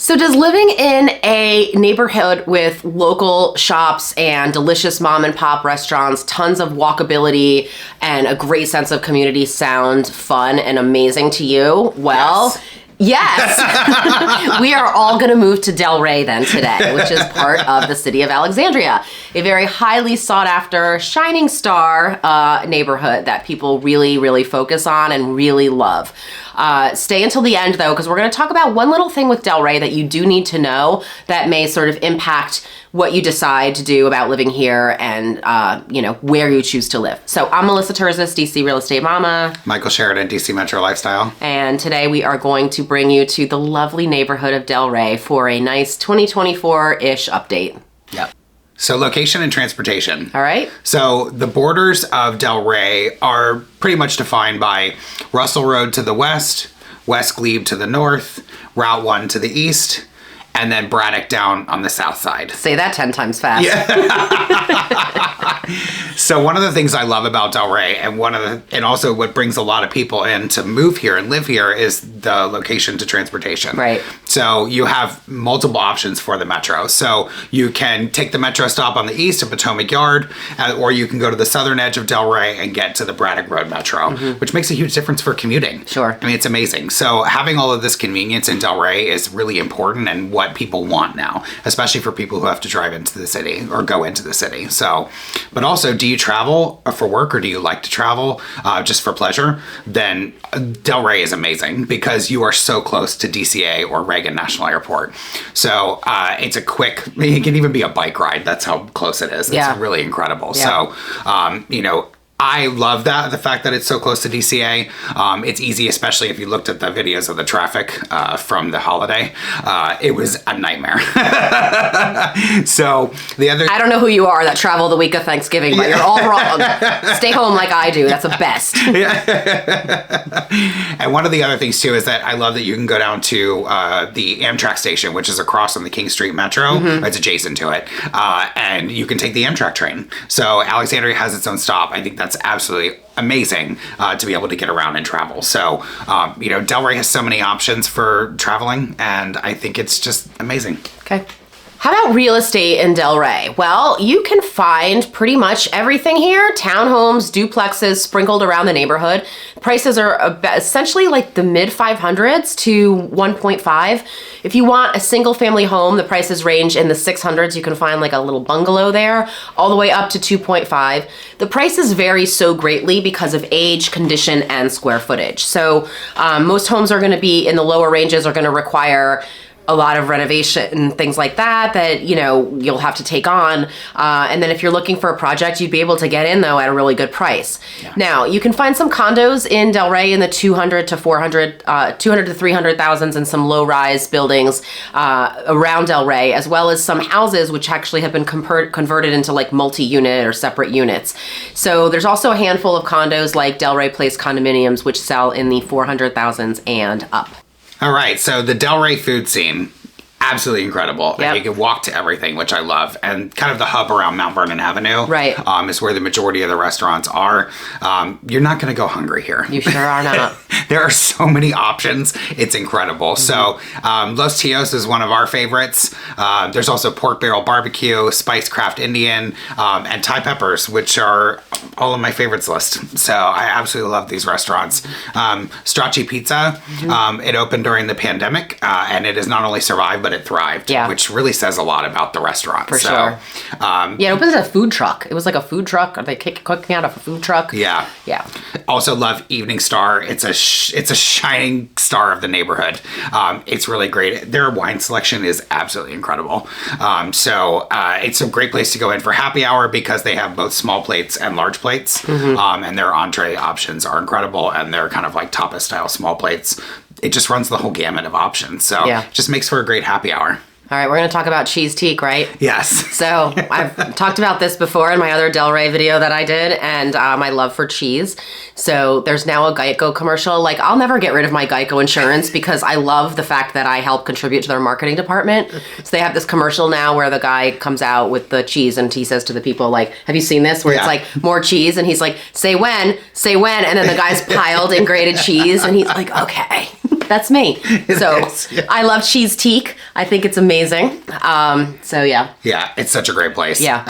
So does living in a neighborhood with local shops and delicious mom and pop restaurants, tons of walkability, and a great sense of community sound fun and amazing to you? Well, yes. We are all going to move to Del Rey then today, which is part of the City of Alexandria, a very highly sought after, shining star neighborhood that people really, really focus on and really love. Stay until the end though, because we're going to talk about one little thing with Del Rey that you do need to know that may sort of impact what you decide to do about living here and, where you choose to live. So I'm Melissa Terzis, DC Real Estate Mama. Michael Sheridan, DC Metro Lifestyle. And today we are going to bring you to the lovely neighborhood of Del Rey for a nice 2024-ish update. Yep. So location and transportation. All right. So the borders of Del Rey are pretty much defined by Russell Road to the west, West Glebe to the north, Route 1 to the east, and then Braddock down on the south side. Say that 10 times fast. Yeah. So one of the things I love about Del Rey, and also what brings a lot of people in to move here and live here, is the location to transportation. Right. So you have multiple options for the metro. So you can take the metro stop on the east of Potomac Yard, or you can go to the southern edge of Del Rey and get to the Braddock Road Metro, which makes a huge difference for commuting. Sure. I mean, it's amazing. So having all of this convenience in Del Rey is really important and what people want now, especially for people who have to drive into the city or go into the city. So, but also, do you travel for work or do you like to travel just for pleasure? Then Del Rey is amazing because you are so close to DCA or Reagan National Airport. So it's a quick, it can even be a bike ride. That's how close it is. It's really incredible. Yeah. So, I love that, the fact that it's so close to DCA. It's easy, especially if you looked at the videos of the traffic from the holiday. It was a nightmare. So the other... I don't know who you are that travel the week of Thanksgiving, but you're all wrong. Stay home like I do. That's the best. And one of the other things too is that I love that you can go down to the Amtrak station, which is across on the King Street Metro. It's adjacent to it. And you can take the Amtrak train. So Alexandria has its own stop. I think that's absolutely amazing to be able to get around and travel. So, Del Rey has so many options for traveling, and I think it's just amazing. Okay. How about real estate in Del Rey? Well, you can find pretty much everything here. Townhomes, duplexes sprinkled around the neighborhood. Prices are essentially like the mid 500s to 1.5. If you want a single family home, the prices range in the 600s. You can find like a little bungalow there, all the way up to 2.5. The prices vary so greatly because of age, condition, and square footage. So most homes are going to be in the lower ranges, are going to require a lot of renovation and things like that you'll have to take on. And then if you're looking for a project, you'd be able to get in though at a really good price. Yeah. Now, you can find some condos in Del Rey in the 200 to 300,000s and some low-rise buildings around Del Rey, as well as some houses which actually have been converted into like multi-unit or separate units. So there's also a handful of condos like Del Rey Place condominiums which sell in the 400,000s and up. All right, so the Del Rey food scene, absolutely incredible. Yep. And you can walk to everything, which I love. And kind of the hub around Mount Vernon Avenue is where the majority of the restaurants are. You're not going to go hungry here. You sure are not. There are so many options. It's incredible. So Los Tios is one of our favorites. There's also Pork Barrel Barbecue, Spice Craft Indian, and Thai Peppers, which are all on my favorites list. So I absolutely love these restaurants. Stracci Pizza, it opened during the pandemic, and it has not only survived, but it thrived, which really says a lot about the restaurant. For sure. It opens a food truck. It was like a food truck. Are they cooking out of a food truck? Yeah. Yeah. Also love Evening Star. It's a shining star of the neighborhood. It's really great. Their wine selection is absolutely incredible. So it's a great place to go in for happy hour because they have both small plates and large plates. And their entree options are incredible, and they're kind of like tapas style small plates. It just runs the whole gamut of options. So it just makes for a great happy hour. All right, we're going to talk about cheese teak, right? Yes. So I've talked about this before in my other Del Rey video that I did, and my love for cheese. So there's now a Geico commercial. Like, I'll never get rid of my Geico insurance because I love the fact that I help contribute to their marketing department. So they have this commercial now where the guy comes out with the cheese and he says to the people, like, have you seen this? Where it's like, more cheese, and he's like, say when, and then the guy's piled in grated cheese, and he's like, okay. That's me. So I love cheese teak. I think it's amazing. So yeah. Yeah, it's such a great place. Yeah.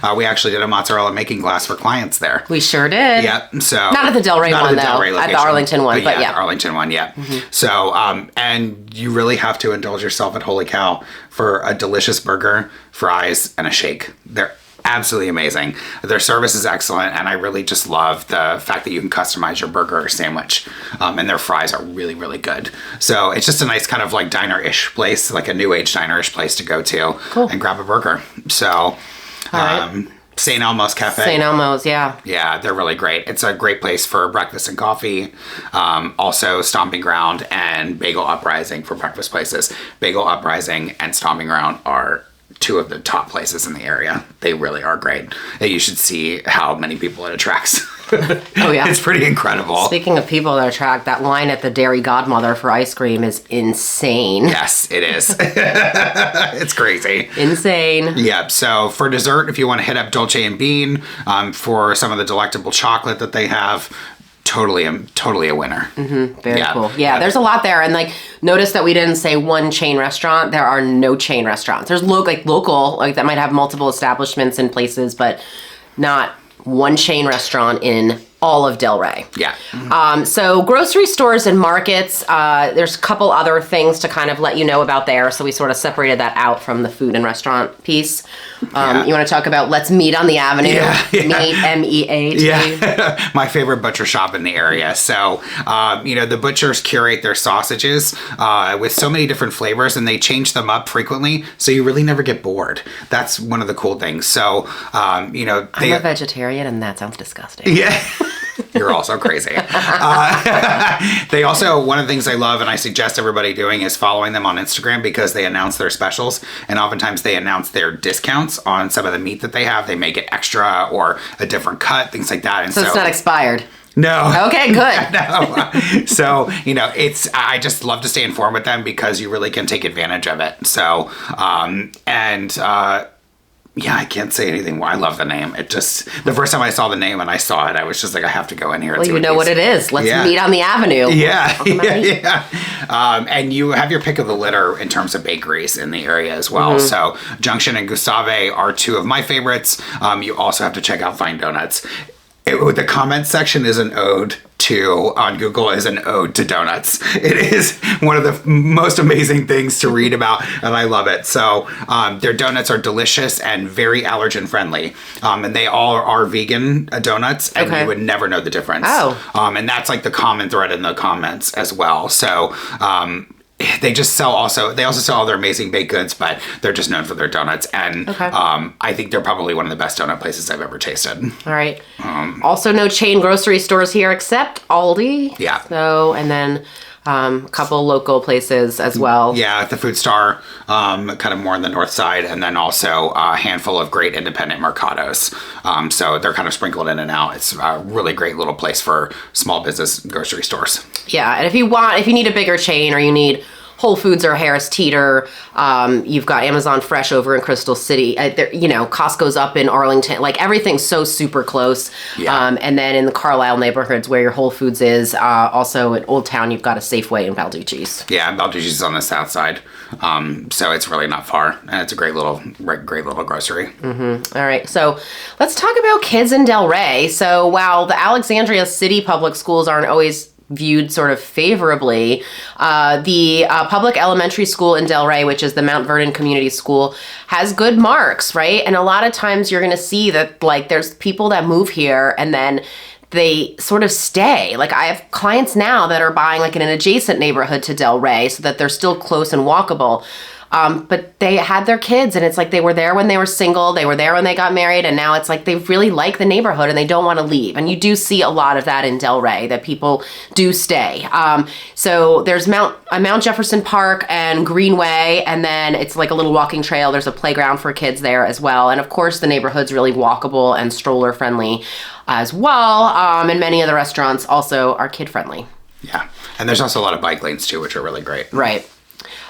Oh, we actually did a mozzarella making class for clients there. We sure did. Yeah. So not at the Del Rey one though. At the Arlington one, but yeah. The Arlington one, yeah. So and you really have to indulge yourself at Holy Cow for a delicious burger, fries, and a shake. They're absolutely amazing. Their service is excellent, and I really just love the fact that you can customize your burger or sandwich, and their fries are really, really good. So it's just a nice kind of like diner-ish place, like a new age diner-ish place to go to and grab a burger. So St. Elmo's Cafe. St. Elmo's, yeah. Yeah, they're really great. It's a great place for breakfast and coffee. Also, Stomping Ground and Bagel Uprising for breakfast places. Bagel Uprising and Stomping Ground are two of the top places in the area. They really are great. And you should see how many people it attracts. Oh yeah. It's pretty incredible. Speaking of people that attract, that line at the Dairy Godmother for ice cream is insane. Yes, it is. It's crazy. Insane. Yeah, so for dessert, if you want to hit up Dolce & Bean, for some of the delectable chocolate that they have, totally a winner. Very cool. Yeah, there's a lot there. And like, notice that we didn't say one chain restaurant. There are no chain restaurants. There's local, like that might have multiple establishments in places, but not one chain restaurant in all of Del Rey. Yeah. So grocery stores and markets, there's a couple other things to kind of let you know about there. So we sort of separated that out from the food and restaurant piece. You want to talk about Let's Meet on the Avenue? Meet, M-E-A-T. Yeah. My favorite butcher shop in the area. So, the butchers curate their sausages with so many different flavors, and they change them up frequently, so you really never get bored. That's one of the cool things. So, I'm a vegetarian, and that sounds disgusting. Yeah. You're also crazy. They also, one of the things I love and I suggest everybody doing is following them on Instagram, because they announce their specials, and oftentimes they announce their discounts on some of the meat that they have. They make it extra or a different cut, things like that. And so it's not expired. No. Okay, good. No. So, I just love to stay informed with them because you really can take advantage of it. So, yeah, I can't say anything. I love the name. It just, the first time I saw the name and I saw it, I was just like, I have to go in here. Well, you know what it is. Let's meet on the avenue. Yeah. And you have your pick of the litter in terms of bakeries in the area as well. So Junction and Gustave are two of my favorites. You also have to check out Fine Donuts. The comment section is an ode on Google is an ode to donuts. It is one of the most amazing things to read about, and I love it. So their donuts are delicious and very allergen friendly, and they all are vegan donuts, and you would never know the difference. And that's like the common thread in the comments as well. So they also sell all their amazing baked goods, but they're just known for their donuts. And I think they're probably one of the best donut places I've ever tasted. All right. Also, no chain grocery stores here except Aldi. Yeah. So, and then a couple local places as well. Yeah, the Food Star, kind of more on the north side, and then also a handful of great independent mercados. So they're kind of sprinkled in and out. It's a really great little place for small business grocery stores. Yeah, and if you need a bigger chain, or you need Whole Foods or Harris Teeter, you've got Amazon Fresh over in Crystal City. Costco's up in Arlington. Like, everything's so super close. Yeah. And then in the Carlisle neighborhoods where your Whole Foods is, also in Old Town, you've got a Safeway in Balducci's. Yeah, Balducci's is on the south side, so it's really not far, and it's a great little grocery. All right, so let's talk about kids in Del Rey. So while the Alexandria City public schools aren't always viewed sort of favorably, the public elementary school in Del Rey, which is the Mount Vernon Community School, has good marks, right? And a lot of times you're going to see that, like, there's people that move here and then they sort of stay. Like, I have clients now that are buying like in an adjacent neighborhood to Del Rey so that they're still close and walkable. But they had their kids, and it's like they were there when they were single, they were there when they got married, and now it's like they really like the neighborhood and they don't want to leave. And you do see a lot of that in Delray, that people do stay. So there's Mount Jefferson Park and Greenway, and then it's like a little walking trail. There's a playground for kids there as well. And of course, the neighborhood's really walkable and stroller friendly as well. And many of the restaurants also are kid friendly. Yeah. And there's also a lot of bike lanes too, which are really great. Right.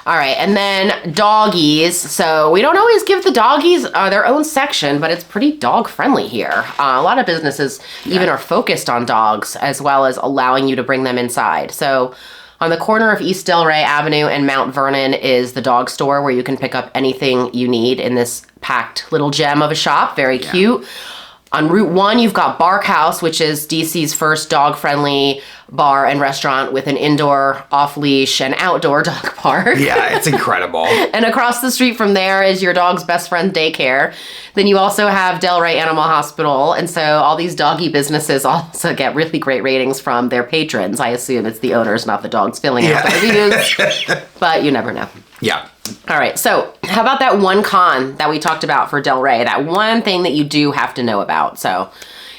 All right, and then doggies. So we don't always give the doggies their own section, but it's pretty dog friendly here. A lot of businesses even are focused on dogs, as well as allowing you to bring them inside. So on the corner of East Delray Avenue and Mount Vernon is the dog store, where you can pick up anything you need in this packed little gem of a shop. Very cute. On Route 1, you've got Bark House, which is DC's first dog-friendly bar and restaurant with an indoor, off-leash, and outdoor dog park. Yeah, it's incredible. And across the street from there is your dog's best friend daycare. Then you also have Delray Animal Hospital. And so all these doggy businesses also get really great ratings from their patrons. I assume it's the owners, not the dogs filling out the reviews. But you never know. Yeah. All right, so how about that one con that we talked about for Delray? That one thing that you do have to know about. So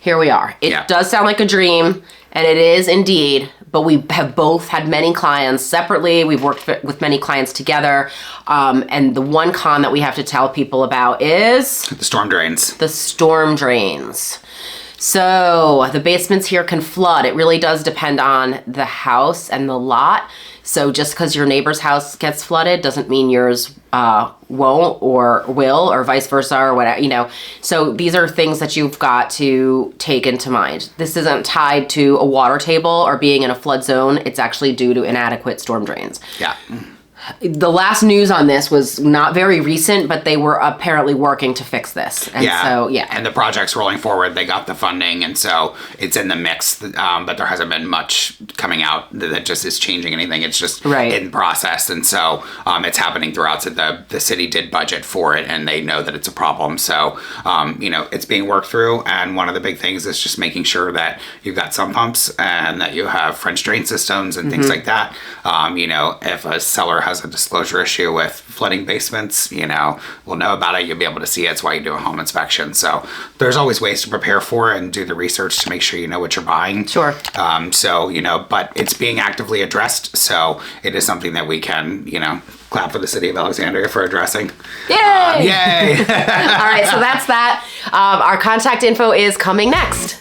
here we are. It does sound like a dream, and it is indeed, but we have both had many clients separately. We've worked with many clients together. And the one con that we have to tell people about is... the storm drains. The storm drains. So the basements here can flood. It really does depend on the house and the lot. So just because your neighbor's house gets flooded doesn't mean yours won't or will, or vice versa, or whatever, you know. So these are things that you've got to take into mind. This isn't tied to a water table or being in a flood zone. It's actually due to inadequate storm drains. Yeah. The last news on this was not very recent, but they were apparently working to fix this. And And the project's rolling forward. They got the funding, and so it's in the mix. But there hasn't been much coming out that just is changing anything. It's just in process, and so it's happening throughout. So the city did budget for it, and they know that it's a problem. So it's being worked through. And one of the big things is just making sure that you've got sump pumps and that you have French drain systems and things like that. If a seller has a disclosure issue with flooding basements, we'll know about it. You'll be able to see it. It's why you do a home inspection. So there's always ways to prepare for it and do the research to make sure you know what you're buying. Sure. But it's being actively addressed. So it is something that we can, clap for the City of Alexandria for addressing. Yay! Yay! All right, so that's that. Our contact info is coming next.